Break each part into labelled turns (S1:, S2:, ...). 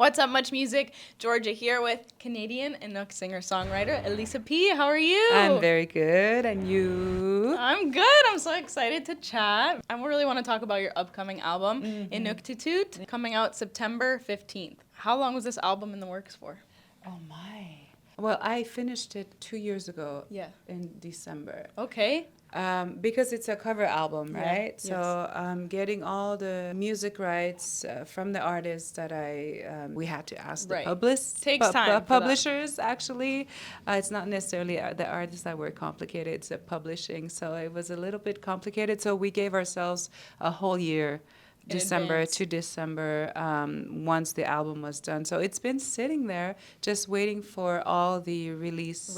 S1: What's up, Much Music? Georgia here with Canadian Inuk singer-songwriter Elisapie. How are you?
S2: I'm very good, and you?
S1: I'm good. I'm so excited to chat. I really want to talk about your upcoming album, Inuktitut, coming out September 15th. How long was this album in the works for?
S2: Oh my. Well, I finished it 2 years ago.
S1: Yeah.
S2: In December.
S1: Okay.
S2: Because it's a cover album,
S1: Yeah,
S2: right?
S1: yes.
S2: So I'm getting all the music rights from the artists that we had to ask the
S1: Right.
S2: publishers.
S1: Takes time for
S2: Publishers, actually. It's not necessarily the artists that were complicated, it's the publishing. So it was a little bit complicated. So we gave ourselves a whole year. December to December, once the album was done. So it's been sitting there just waiting for all the release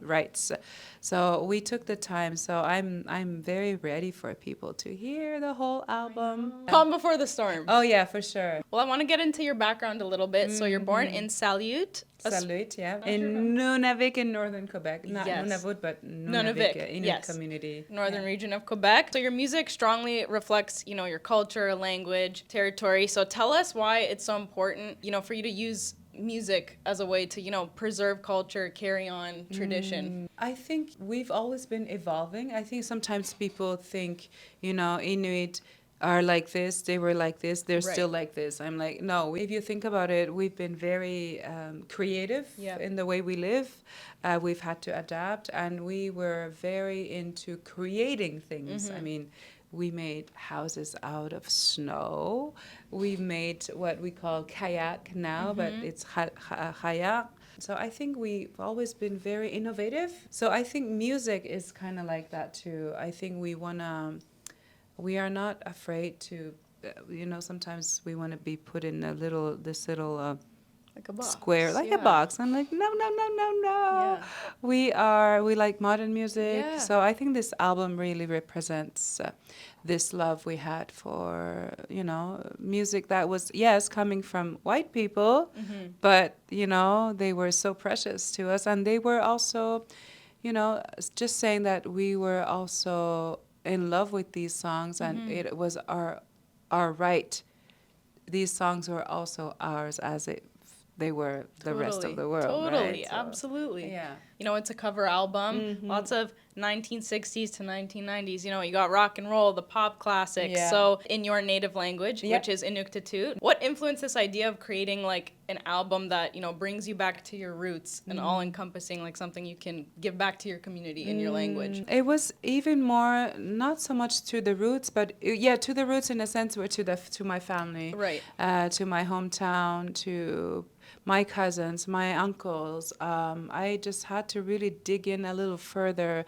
S2: rights. So we took the time. So I'm very ready for people to hear the whole album.
S1: Calm before the storm.
S2: Oh yeah, for sure.
S1: Well, I want to get into your background a little bit. So you're born in Salute.
S2: Salute, yeah. In Nunavik in northern Quebec. Not
S1: Yes.
S2: Nunavut, but Nunavik, Inuk
S1: yes.
S2: community.
S1: Northern region of Quebec. So your music strongly reflects, your culture, language, territory. So tell us why it's so important, for you to use music as a way to, preserve culture, carry on tradition.
S2: I think we've always been evolving. I think sometimes people think, Inuit are like this, they were like this, they're still like this. I'm like, no, if you think about it, we've been very creative in the way we live. We've had to adapt, and we were very into creating things. I mean, we made houses out of snow. We made what we call kayak now, but it's kayak. So I think we've always been very innovative. So I think music is kind of like that too. I think we are not afraid to, sometimes we want to be put in this little
S1: Like a box.
S2: square, like a box. I'm like, no.
S1: Yeah.
S2: We like modern music.
S1: Yeah.
S2: So I think this album really represents this love we had for, music that was, yes, coming from white people, but, they were so precious to us. And they were also, just saying that we were also in love with these songs, and it was our right. These songs were also ours as they were the rest of the world.
S1: Totally,
S2: right? So,
S1: absolutely.
S2: yeah.
S1: It's a cover album. Lots of 1960s to 1990s. You got rock and roll, the pop classics.
S2: Yeah.
S1: So in your native language, which is Inuktitut, what influenced this idea of creating like an album that, brings you back to your roots and all encompassing, like something you can give back to your community in your language?
S2: It was even more, not so much to the roots, but to the roots in a sense, were to my family,
S1: Right.
S2: To my hometown, to my cousins, my uncles. I just had to really dig in a little further.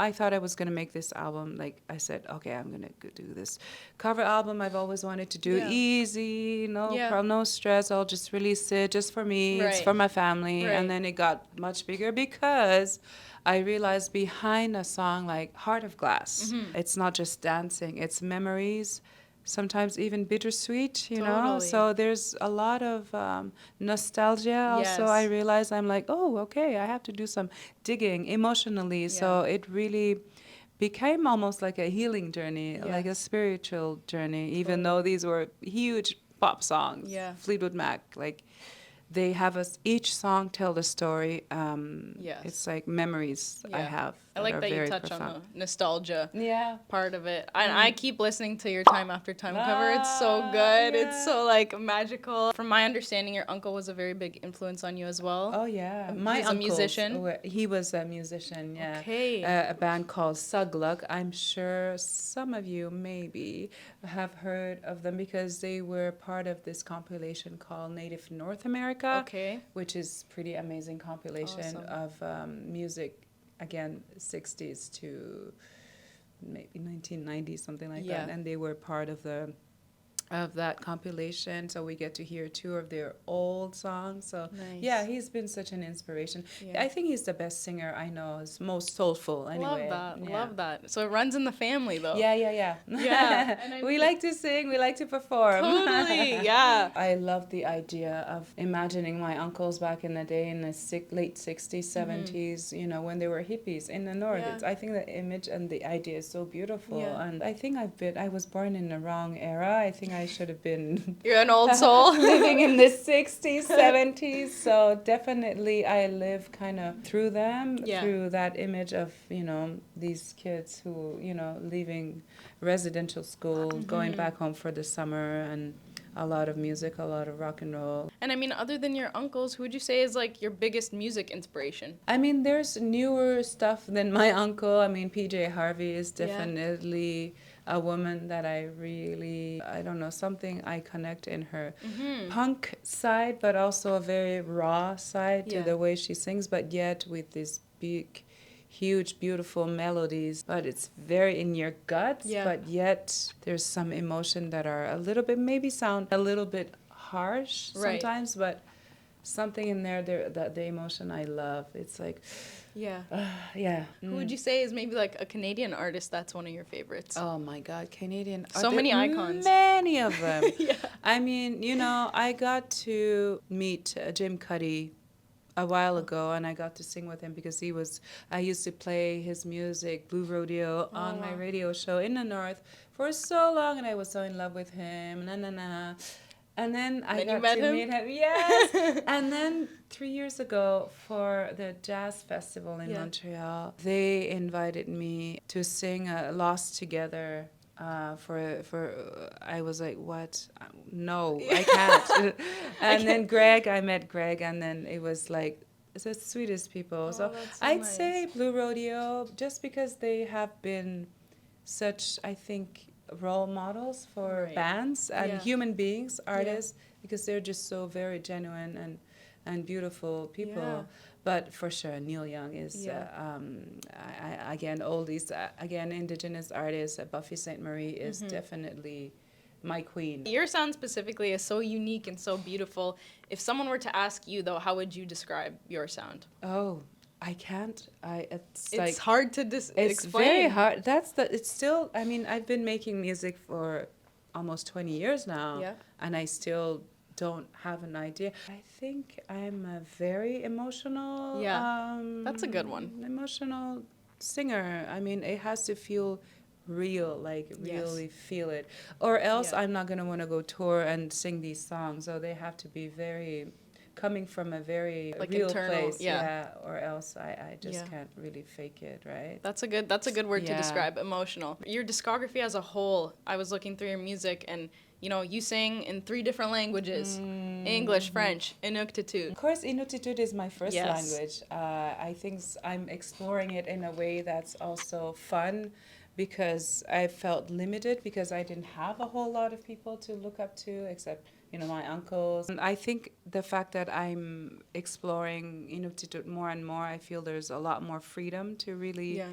S2: I thought I was going to make this album. Like I said, okay, I'm going to do this cover album I've always wanted to do. Easy, no problem, no stress. I'll just release it just for me. It's for my family. And then it got much bigger because I realized behind a song like Heart of Glass, it's not just dancing, it's memories. Sometimes even bittersweet,
S1: Totally.
S2: So there's a lot of nostalgia. Also, I realized I'm like, oh, okay, I have to do some digging emotionally. So it really became almost like a healing journey, like a spiritual journey, even though these were huge pop songs.
S1: Yeah.
S2: Fleetwood Mac, like they have each song tell the story.
S1: Yes.
S2: It's like memories I have.
S1: I like that you
S2: very
S1: touch on
S2: profound.
S1: the nostalgia part of it. And I keep listening to your Time After Time cover. It's so good. It's so like magical. From my understanding, your uncle was a very big influence on you as well.
S2: Oh yeah,
S1: He's a musician.
S2: He was a musician. Yeah.
S1: Okay.
S2: A band called Sugluk. I'm sure some of you maybe have heard of them because they were part of this compilation called Native North America.
S1: Okay.
S2: Which is pretty amazing compilation of music. Again, 60s to maybe 1990s, something like that. And they were part of that compilation, so we get to hear 2 of their old songs. So
S1: nice.
S2: He's been such an inspiration. I think he's the best singer I know. He's most soulful anyway.
S1: Love that. So it runs in the family though.
S2: Yeah. We like to sing, we like to perform.
S1: Totally. Yeah.
S2: I love the idea of imagining my uncles back in the day in the late 60s, 70s, when they were hippies in the north. I think the image and the idea is so beautiful. And I think I was born in the wrong era. I think I I should have been
S1: You're an old soul.
S2: living in the 60s, 70s. So definitely I live kind of through them, through that image of, these kids who, leaving residential school, going back home for the summer, and a lot of music, a lot of rock and roll.
S1: And I mean, other than your uncles, who would you say is like your biggest music inspiration?
S2: I mean, there's newer stuff than my uncle. I mean, PJ Harvey is definitely a woman that I really, I don't know, something I connect in her punk side, but also a very raw side to the way she sings, but yet with these big, huge, beautiful melodies. But it's very in your guts, but yet there's some emotion that are a little bit, maybe sound a little bit harsh sometimes, but something in there, that the emotion I love. It's like,
S1: Who would you say is maybe like a Canadian artist that's one of your favorites?
S2: Oh my God, Canadian.
S1: So many icons.
S2: Many of them. I mean, I got to meet Jim Cuddy a while ago, and I got to sing with him because I used to play his music, Blue Rodeo, on my radio show in the North for so long, and I was so in love with him. And then I got to meet him. Yes. And then 3 years ago for the jazz festival in Montreal, they invited me to sing Lost Together. I was like, what? No, I can't. And then I met Greg, and then it was like, it's the sweetest people. So I'd say Blue Rodeo, just because they have been such, I think, role models for bands and human beings, artists, because they're just so very genuine and beautiful people. But for sure, Neil Young is, again, oldies, again, Indigenous artist, Buffy St. Marie is definitely my queen.
S1: Your sound specifically is so unique and so beautiful. If someone were to ask you, though, how would you describe your sound?
S2: Oh, I can't. It's like
S1: hard to explain.
S2: It's very hard. It's still, I mean, I've been making music for almost 20 years now, and I still don't have an idea. I think I'm a very emotional.
S1: That's a good one.
S2: Emotional singer. I mean, it has to feel real, like really feel it, or else I'm not gonna want to go tour and sing these songs. So they have to be very coming from a very like real internal, place, or else I just can't really fake it, right?
S1: That's a good word to describe, emotional. Your discography as a whole, I was looking through your music, and you sing in 3 different languages: English, French, Inuktitut.
S2: Of course, Inuktitude is my first language. I think I'm exploring it in a way that's also fun, because I felt limited because I didn't have a whole lot of people to look up to except my uncles. And I think the fact that I'm exploring Inuktitut more and more, I feel there's a lot more freedom to really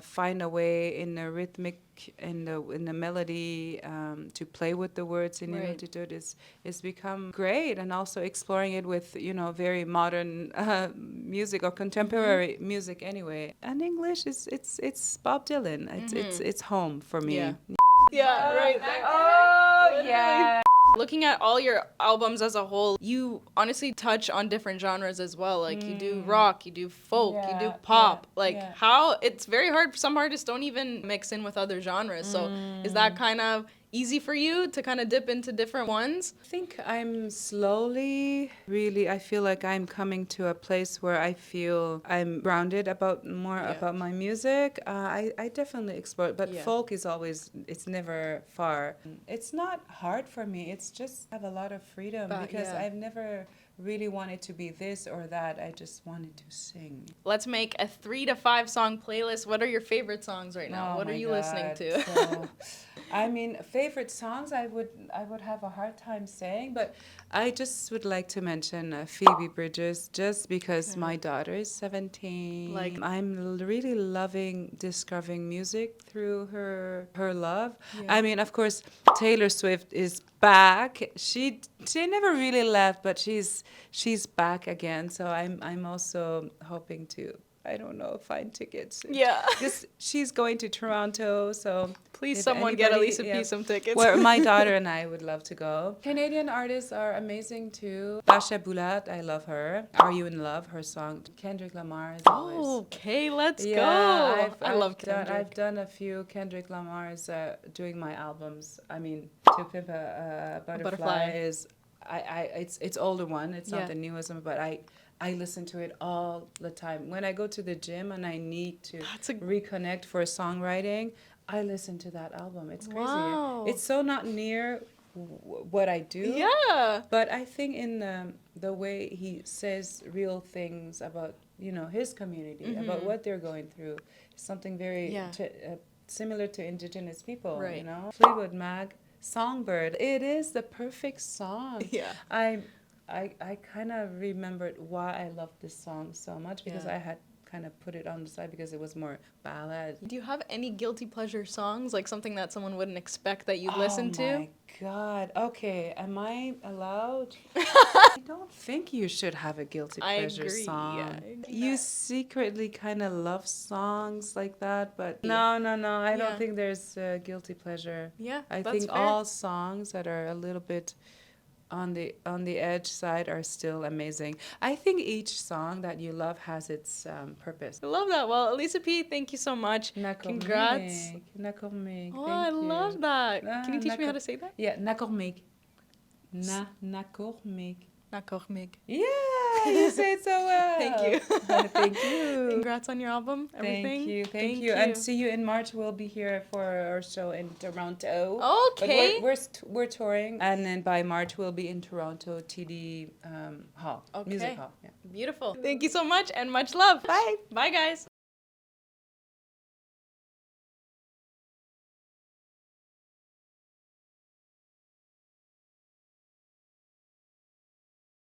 S2: find a way in the rhythmic, in the melody, to play with the words in Inuktitut is become great. And also exploring it with very modern music or contemporary music anyway. And English it's Bob Dylan. It's home for me.
S1: Right.
S2: Oh yeah.
S1: Looking at all your albums as a whole, you honestly touch on different genres as well. Like you do rock, you do folk, you do pop. How it's very hard. Some artists don't even mix in with other genres. So is that kind of easy for you to kind of dip into different ones?
S2: I think I'm slowly, really, I feel like I'm coming to a place where I feel I'm grounded about my music. I definitely explore it, but folk is always, it's never far. It's not hard for me. It's just I have a lot of freedom because I've never really wanted to be this or that. I just wanted to sing.
S1: Let's make a 3 to 5 song playlist. What are your favorite songs right now? What are you listening to?
S2: So, I mean, favorite songs I would have a hard time saying, but I just would like to mention Phoebe Bridgers, just because my daughter is 17. I'm really loving discovering music through her love. I mean, of course, Taylor Swift is back. She never really left, but she's back again. So I'm also hoping to, I don't know, find tickets. Because she's going to Toronto, so
S1: please someone get Elisapie some tickets.
S2: Where my daughter and I would love to go. Canadian artists are amazing too. Basha Boulat, I love her. Are You in Love? Her song. Kendrick Lamar is always.
S1: Okay, let's go. I love Kendrick.
S2: I've done a few Kendrick Lamars doing my albums. I mean, To Pimp a Butterfly
S1: Butterfly.
S2: is it's older one. It's
S1: Yeah.
S2: not the newest one, but I listen to it all the time. When I go to the gym and I need to reconnect for songwriting, I listen to that album. It's crazy.
S1: Wow.
S2: It's so not near what I do.
S1: Yeah.
S2: But I think in the way he says real things about, you know, his community, about what they're going through, something very similar to indigenous people,
S1: Right.
S2: you know. Fleetwood Mac, Songbird. It is the perfect song.
S1: Yeah.
S2: I kind of remembered why I loved this song so much because I had kind of put it on the side because it was more ballad.
S1: Do you have any guilty pleasure songs, like something that someone wouldn't expect that you'd listen to?
S2: Oh my God. Okay, am I allowed? I don't think you should have a guilty pleasure song.
S1: Yeah,
S2: You secretly kind of love songs like that, but no. I don't think there's a guilty pleasure.
S1: Yeah,
S2: I
S1: that's
S2: think
S1: fair.
S2: all songs that are a little bit on the edge side are still amazing. I think each song that you love has its purpose.
S1: I love that. Well, Elisapie, thank you so much. Congrats.
S2: Nakormig.
S1: Oh, I love that.
S2: Ah,
S1: Can you teach me how to say that?
S2: Yeah, Nakormig. Nakormig.
S1: Nakormig.
S2: Yeah, you say it so well.
S1: Thank you.
S2: Thank you.
S1: Congrats on your album, everything.
S2: Thank you. And see you in March. We'll be here for our show in Toronto.
S1: Okay.
S2: But we're touring, and then by March we'll be in Toronto, TD Hall,
S1: Okay.
S2: Music Hall. Yeah.
S1: Beautiful. Thank you so much and much love.
S2: Bye.
S1: Bye, guys.